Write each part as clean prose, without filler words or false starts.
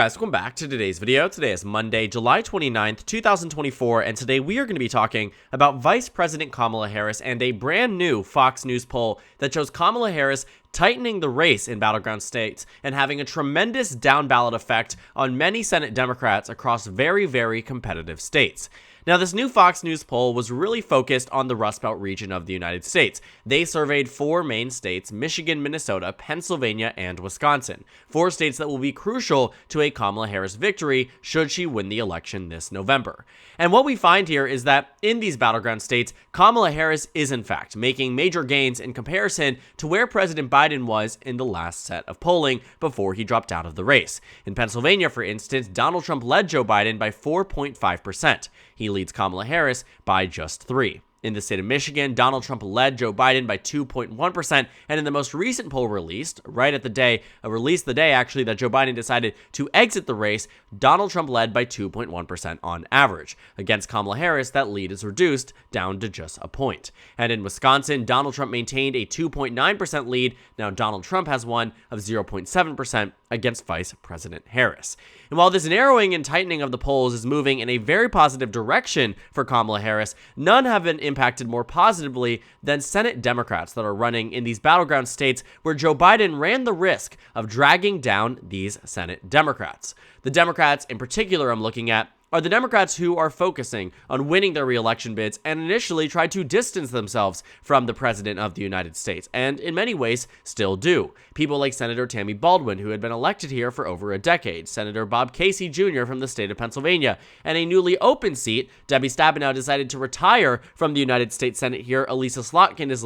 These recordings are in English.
Guys, welcome back to today's video. Today is Monday, July 29th, 2024, and today we are going to be talking about Vice President Kamala Harris and a brand new Fox News poll that shows Kamala Harris tightening the race in battleground states and having a tremendous down-ballot effect on many Senate Democrats across very, very competitive states. Now, this new Fox News poll was really focused on the Rust Belt region of the United States. They surveyed 4 main states: Michigan, Minnesota, Pennsylvania, and Wisconsin. 4 states that will be crucial to a Kamala Harris victory should she win the election this November. And what we find here is that in these battleground states, Kamala Harris is in fact making major gains in comparison to where President Biden was in the last set of polling before he dropped out of the race. In Pennsylvania, for instance, Donald Trump led Joe Biden by 4.5%. He leads Kamala Harris by just 3. In the state of Michigan, Donald Trump led Joe Biden by 2.1%, and in the most recent poll released, right at the day, actually, that Joe Biden decided to exit the race, Donald Trump led by 2.1% on average. Against Kamala Harris, that lead is reduced down to just a point. And in Wisconsin, Donald Trump maintained a 2.9% lead. Now Donald Trump has one of 0.7% against Vice President Harris. And while this narrowing and tightening of the polls is moving in a very positive direction for Kamala Harris, none have been impacted more positively than Senate Democrats that are running in these battleground states where Joe Biden ran the risk of dragging down these Senate Democrats. The Democrats in particular I'm looking at are the Democrats who are focusing on winning their re-election bids and initially tried to distance themselves from the President of the United States, and in many ways still do. People like Senator Tammy Baldwin, who had been elected here for over a decade, Senator Bob Casey Jr. from the state of Pennsylvania, and a newly open seat, Debbie Stabenow decided to retire from the United States Senate here. Elisa Slotkin has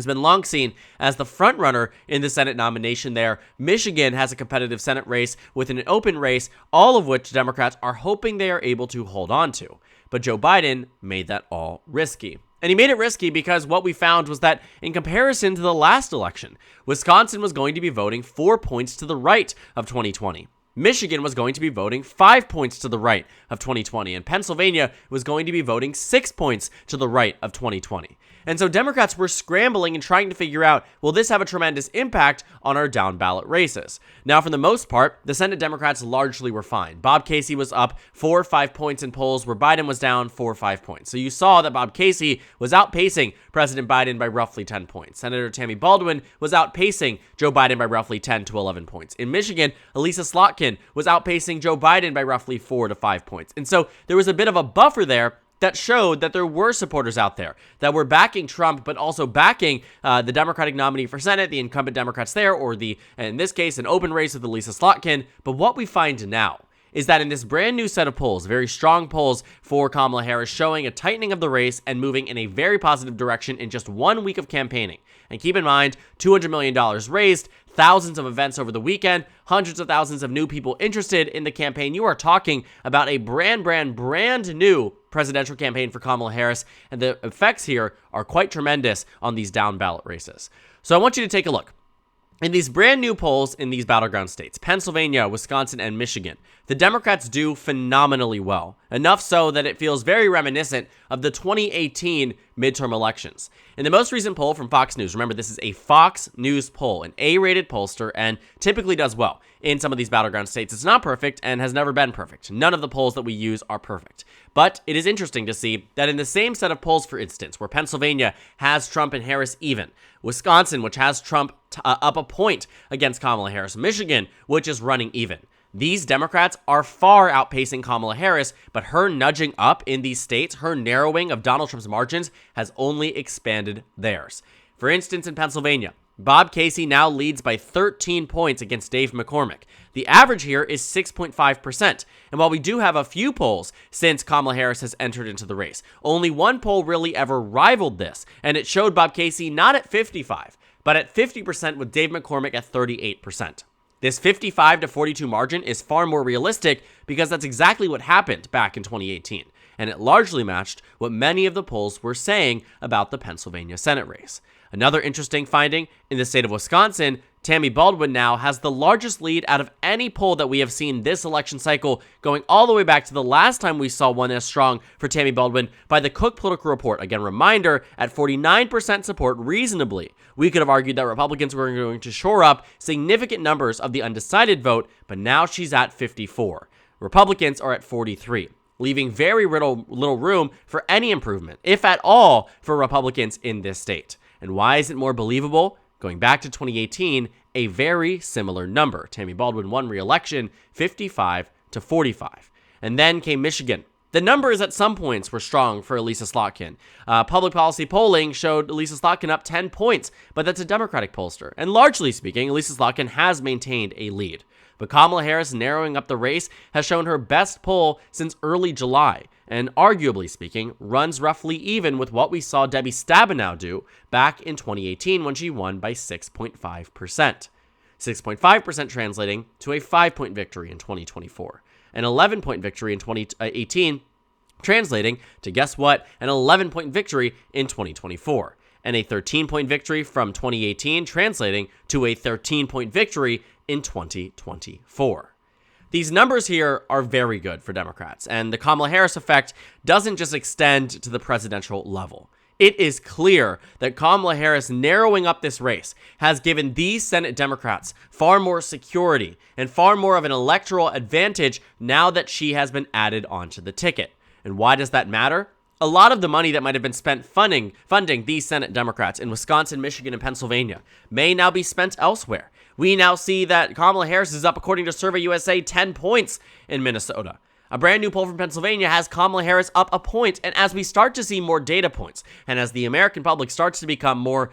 been long seen as the frontrunner in the Senate nomination there. Michigan has a competitive Senate race with an open race, all of which Democrats are hoping they are able to hold on to. But Joe Biden made that all risky. And he made it risky because what we found was that in comparison to the last election, Wisconsin was going to be voting 4 points to the right of 2020. Michigan was going to be voting 5 points to the right of 2020, and Pennsylvania was going to be voting 6 points to the right of 2020. And so Democrats were scrambling and trying to figure out, will this have a tremendous impact on our down-ballot races? Now, for the most part, the Senate Democrats largely were fine. Bob Casey was up 4 or 5 points in polls where Biden was down 4 or 5 points. So you saw that Bob Casey was outpacing President Biden by roughly 10 points. Senator Tammy Baldwin was outpacing Joe Biden by roughly 10 to 11 points. In Michigan, Elisa Slotkin was outpacing Joe Biden by roughly 4 to 5 points. And so there was a bit of a buffer there that showed that there were supporters out there that were backing Trump, but also backing the Democratic nominee for Senate, the incumbent Democrats there, or in this case, an open race with Elisa Slotkin. But what we find now is that in this brand new set of polls, very strong polls for Kamala Harris, showing a tightening of the race and moving in a very positive direction in just 1 week of campaigning. And keep in mind, $200 million raised, thousands of events over the weekend, hundreds of thousands of new people interested in the campaign. You are talking about a brand new presidential campaign for Kamala Harris, and the effects here are quite tremendous on these down-ballot races. So I want you to take a look. In these brand new polls in these battleground states, Pennsylvania, Wisconsin, and Michigan, the Democrats do phenomenally well, enough so that it feels very reminiscent of the 2018 midterm elections. In the most recent poll from Fox News, remember this is a Fox News poll, an A-rated pollster, and typically does well in some of these battleground states. It's not perfect and has never been perfect. None of the polls that we use are perfect. But it is interesting to see that in the same set of polls, for instance, where Pennsylvania has Trump and Harris even, Wisconsin, which has Trump up a point against Kamala Harris, Michigan, which is running even, these Democrats are far outpacing Kamala Harris, but her nudging up in these states, her narrowing of Donald Trump's margins, has only expanded theirs. For instance, in Pennsylvania, Bob Casey now leads by 13 points against Dave McCormick. The average here is 6.5%. And while we do have a few polls since Kamala Harris has entered into the race, only one poll really ever rivaled this, and it showed Bob Casey not at 55, but at 50% with Dave McCormick at 38%. This 55 to 42 margin is far more realistic because that's exactly what happened back in 2018, and it largely matched what many of the polls were saying about the Pennsylvania Senate race. Another interesting finding, in the state of Wisconsin, Tammy Baldwin now has the largest lead out of any poll that we have seen this election cycle, going all the way back to the last time we saw one as strong for Tammy Baldwin by the Cook Political Report. Again, reminder, at 49% support, reasonably, we could have argued that Republicans were going to shore up significant numbers of the undecided vote, but now she's at 54. Republicans are at 43. Leaving very little room for any improvement, if at all, for Republicans in this state. And why is it more believable? Going back to 2018, a very similar number. Tammy Baldwin won re-election 55 to 45. And then came Michigan. The numbers at some points were strong for Elisa Slotkin. Public policy polling showed Elisa Slotkin up 10 points, but that's a Democratic pollster. And largely speaking, Elisa Slotkin has maintained a lead. But Kamala Harris narrowing up the race has shown her best poll since early July, and arguably speaking, runs roughly even with what we saw Debbie Stabenow do back in 2018 when she won by 6.5%. 6.5% translating to a 5-point victory in 2024, an 11-point victory in 2018 translating to, guess what, an 11-point victory in 2024. And a 13-point victory from 2018 translating to a 13-point victory in 2024. These numbers here are very good for Democrats, and the Kamala Harris effect doesn't just extend to the presidential level. It is clear that Kamala Harris narrowing up this race has given these Senate Democrats far more security and far more of an electoral advantage now that she has been added onto the ticket. And why does that matter? A lot of the money that might have been spent funding these Senate Democrats in Wisconsin, Michigan, and Pennsylvania may now be spent elsewhere. We now see that Kamala Harris is up, according to Survey USA, 10 points in Minnesota. A brand new poll from Pennsylvania has Kamala Harris up a point, and as we start to see more data points, and as the American public starts to become more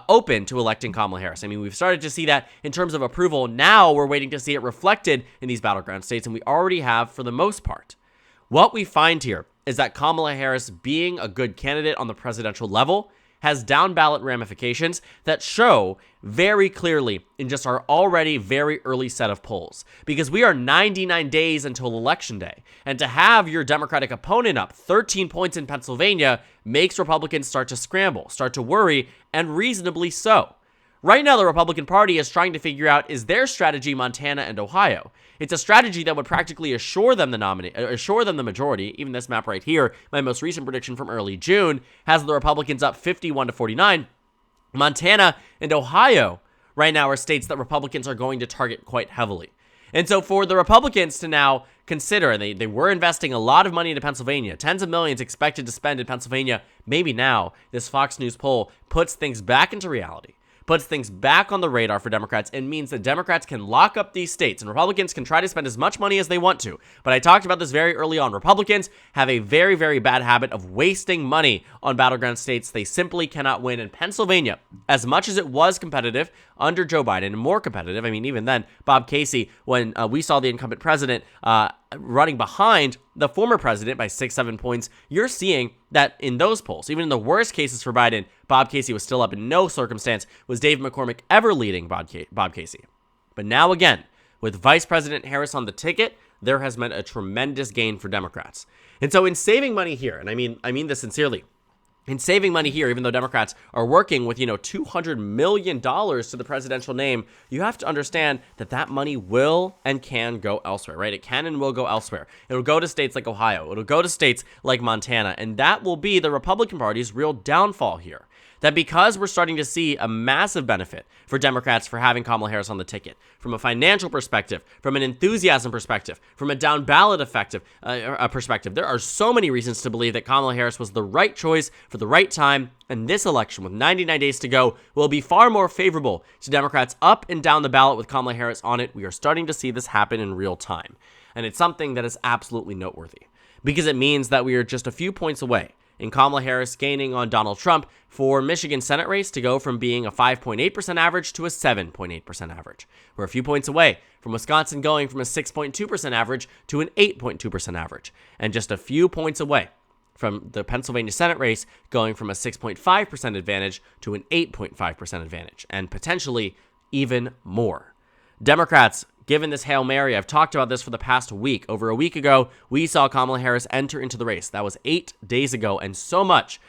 open to electing Kamala Harris, I mean, we've started to see that in terms of approval. Now we're waiting to see it reflected in these battleground states, and we already have for the most part. What we find here is that Kamala Harris, being a good candidate on the presidential level, has down-ballot ramifications that show very clearly in just our already very early set of polls. Because we are 99 days until Election Day, and to have your Democratic opponent up 13 points in Pennsylvania makes Republicans start to scramble, start to worry, and reasonably so. Right now, the Republican Party is trying to figure out, is their strategy Montana and Ohio? It's a strategy that would practically assure them the majority. Even this map right here, my most recent prediction from early June, has the Republicans up 51 to 49. Montana and Ohio right now are states that Republicans are going to target quite heavily. And so for the Republicans to now consider, and they were investing a lot of money into Pennsylvania, tens of millions expected to spend in Pennsylvania, maybe now this Fox News poll puts things back into reality, puts things back on the radar for Democrats, and means that Democrats can lock up these states, and Republicans can try to spend as much money as they want to. But I talked about this very early on. Republicans have a very, very bad habit of wasting money on battleground states they simply cannot win. In Pennsylvania, as much as it was competitive under Joe Biden, and more competitive, I mean, even then, Bob Casey, when we saw the incumbent president running behind the former president by 6-7 points, you're seeing that in those polls, even in the worst cases for Biden, Bob Casey was still up. In no circumstance was David McCormick ever leading Bob Casey. But now again, with Vice President Harris on the ticket, there has been a tremendous gain for Democrats. And so in saving money here, and I mean this sincerely, in saving money here, even though Democrats are working with, $200 million to the presidential name, you have to understand that that money will and can go elsewhere, right? It can and will go elsewhere. It'll go to states like Ohio. It'll go to states like Montana. And that will be the Republican Party's real downfall here. That because we're starting to see a massive benefit for Democrats for having Kamala Harris on the ticket, from a financial perspective, from an enthusiasm perspective, from a down-ballot perspective, there are so many reasons to believe that Kamala Harris was the right choice for the right time, and this election, with 99 days to go, will be far more favorable to Democrats up and down the ballot with Kamala Harris on it. We are starting to see this happen in real time, and it's something that is absolutely noteworthy, because it means that we are just a few points away in Kamala Harris gaining on Donald Trump for Michigan Senate race to go from being a 5.8% average to a 7.8% average. We're a few points away from Wisconsin going from a 6.2% average to an 8.2% average, and just a few points away from the Pennsylvania Senate race going from a 6.5% advantage to an 8.5% advantage, and potentially even more. Democrats, given this Hail Mary, I've talked about this for the past week. Over a week ago, we saw Kamala Harris enter into the race. That was 8 days ago, and so much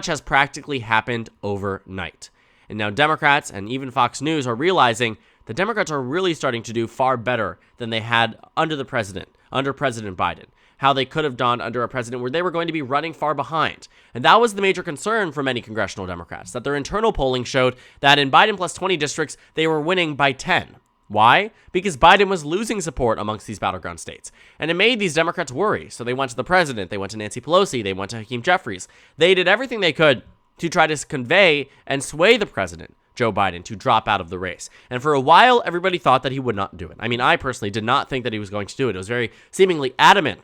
has practically happened overnight. And now Democrats and even Fox News are realizing the Democrats are really starting to do far better than they had under President Biden. How they could have done under a president where they were going to be running far behind. And that was the major concern for many congressional Democrats, that their internal polling showed that in Biden plus 20 districts, they were winning by 10. Why? Because Biden was losing support amongst these battleground states. And it made these Democrats worry. So they went to the president, they went to Nancy Pelosi, they went to Hakeem Jeffries. They did everything they could to try to convey and sway the president, Joe Biden, to drop out of the race. And for a while, everybody thought that he would not do it. I mean, I personally did not think that he was going to do it. It was very seemingly adamant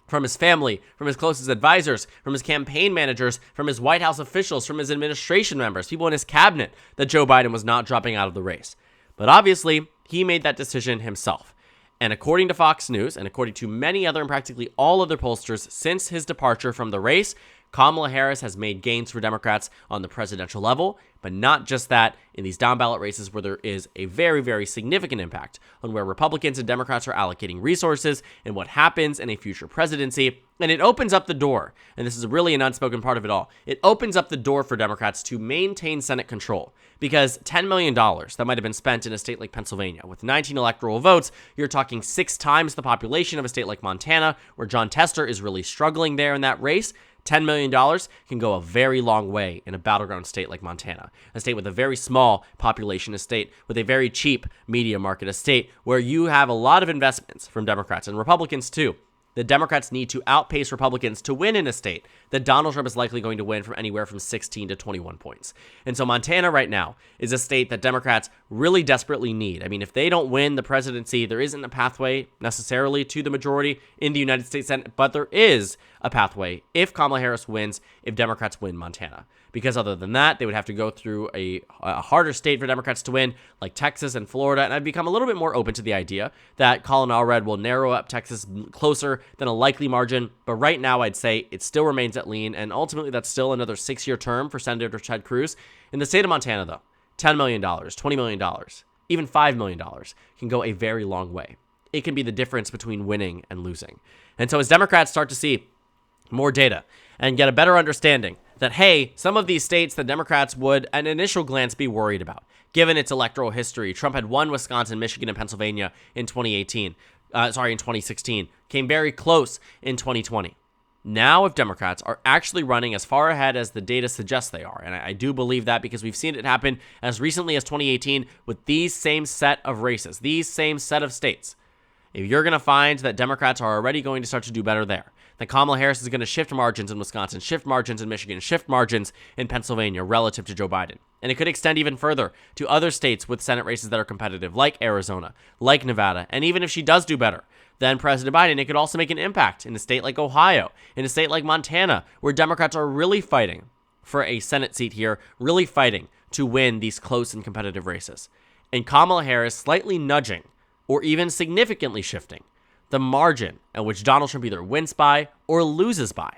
from his family, from his closest advisors, from his campaign managers, from his White House officials, from his administration members, people in his cabinet, that Joe Biden was not dropping out of the race. But obviously, he made that decision himself. And according to Fox News, and according to many other and practically all other pollsters since his departure from the race, Kamala Harris has made gains for Democrats on the presidential level, but not just that, in these down-ballot races where there is a very, very significant impact on where Republicans and Democrats are allocating resources and what happens in a future presidency. And it opens up the door, and this is really an unspoken part of it all, it opens up the door for Democrats to maintain Senate control. Because $10 million that might have been spent in a state like Pennsylvania, with 19 electoral votes, you're talking 6 times the population of a state like Montana, where John Tester is really struggling there in that race. $10 million can go a very long way in a battleground state like Montana, a state with a very small population, a state with a very cheap media market, a state where you have a lot of investments from Democrats and Republicans too. The Democrats need to outpace Republicans to win in a state that Donald Trump is likely going to win from anywhere from 16 to 21 points. And so Montana right now is a state that Democrats really desperately need. I mean, if they don't win the presidency, there isn't a pathway necessarily to the majority in the United States Senate, but there is a pathway if Kamala Harris wins, if Democrats win Montana. Because other than that, they would have to go through a harder state for Democrats to win, like Texas and Florida. And I've become a little bit more open to the idea that Colin Allred will narrow up Texas closer than a likely margin. But right now, I'd say it still remains at lean. And ultimately, that's still another 6-year term for Senator Ted Cruz. In the state of Montana, though, $10 million, $20 million, even $5 million can go a very long way. It can be the difference between winning and losing. And so as Democrats start to see more data and get a better understanding that, hey, some of these states that Democrats would, at an initial glance, be worried about, given its electoral history. Trump had won Wisconsin, Michigan, and Pennsylvania in 2016, came very close in 2020. Now, if Democrats are actually running as far ahead as the data suggests they are, and I do believe that because we've seen it happen as recently as 2018 with these same set of races, these same set of states, if you're going to find that Democrats are already going to start to do better there, that Kamala Harris is going to shift margins in Wisconsin, shift margins in Michigan, shift margins in Pennsylvania relative to Joe Biden. And it could extend even further to other states with Senate races that are competitive, like Arizona, like Nevada. And even if she does do better than President Biden, it could also make an impact in a state like Ohio, in a state like Montana, where Democrats are really fighting for a Senate seat here, really fighting to win these close and competitive races. And Kamala Harris slightly nudging or even significantly shifting the margin at which Donald Trump either wins by or loses by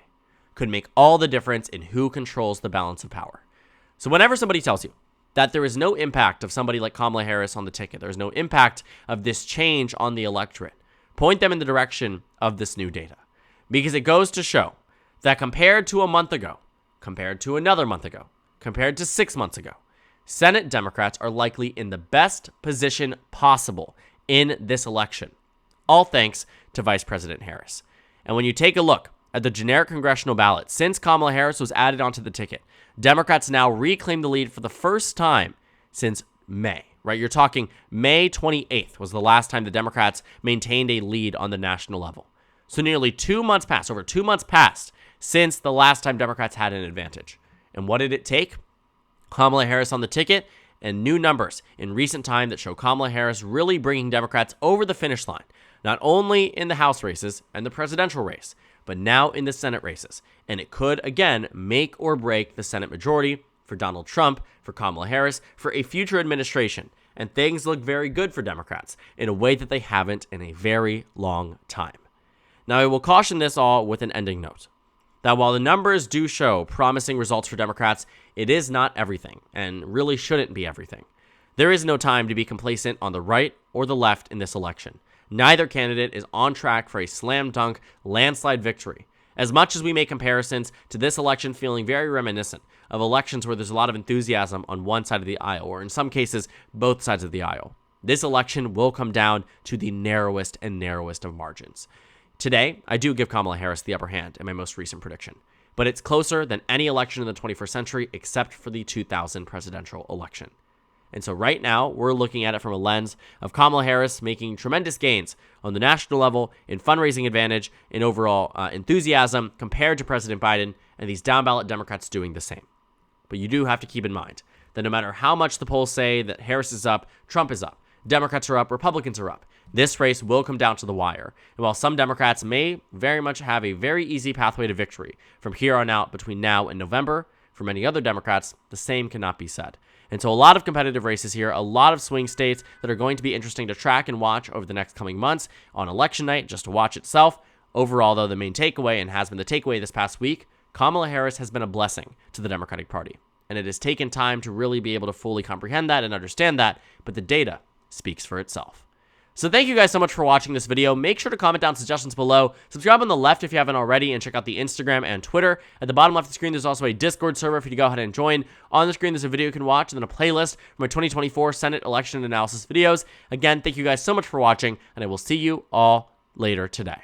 could make all the difference in who controls the balance of power. So whenever somebody tells you that there is no impact of somebody like Kamala Harris on the ticket, there's no impact of this change on the electorate, point them in the direction of this new data. Because it goes to show that compared to a month ago, compared to another month ago, compared to 6 months ago, Senate Democrats are likely in the best position possible in this election. All thanks to Vice President Harris. And when you take a look at the generic congressional ballot, since Kamala Harris was added onto the ticket, Democrats now reclaim the lead for the first time since May, right? You're talking May 28th was the last time the Democrats maintained a lead on the national level. So nearly 2 months passed, over 2 months passed since the last time Democrats had an advantage. And what did it take? Kamala Harris on the ticket and new numbers in recent time that show Kamala Harris really bringing Democrats over the finish line, not only in the House races and the presidential race, but now in the Senate races. And it could, again, make or break the Senate majority for Donald Trump, for Kamala Harris, for a future administration. And things look very good for Democrats in a way that they haven't in a very long time. Now, I will caution this all with an ending note, that while the numbers do show promising results for Democrats, it is not everything, and really shouldn't be everything. There is no time to be complacent on the right or the left in this election. Neither candidate is on track for a slam dunk landslide victory. As much as we make comparisons to this election feeling very reminiscent of elections where there's a lot of enthusiasm on one side of the aisle, or in some cases, both sides of the aisle, this election will come down to the narrowest and narrowest of margins. Today, I do give Kamala Harris the upper hand in my most recent prediction, but it's closer than any election in the 21st century except for the 2000 presidential election. And so right now, we're looking at it from a lens of Kamala Harris making tremendous gains on the national level in fundraising advantage, in overall enthusiasm compared to President Biden, and these down-ballot Democrats doing the same. But you do have to keep in mind that no matter how much the polls say that Harris is up, Trump is up, Democrats are up, Republicans are up, this race will come down to the wire. And while some Democrats may very much have a very easy pathway to victory from here on out between now and November, for many other Democrats, the same cannot be said. And so a lot of competitive races here, a lot of swing states that are going to be interesting to track and watch over the next coming months on election night, just to watch itself. Overall, though, the main takeaway, and has been the takeaway this past week, Kamala Harris has been a blessing to the Democratic Party. And it has taken time to really be able to fully comprehend that and understand that, but the data speaks for itself. So thank you guys so much for watching this video. Make sure to comment down suggestions below. Subscribe on the left if you haven't already, and check out the Instagram and Twitter. At the bottom left of the screen, there's also a Discord server for you to go ahead and join. On the screen, there's a video you can watch, and then a playlist for my 2024 Senate election analysis videos. Again, thank you guys so much for watching, and I will see you all later today.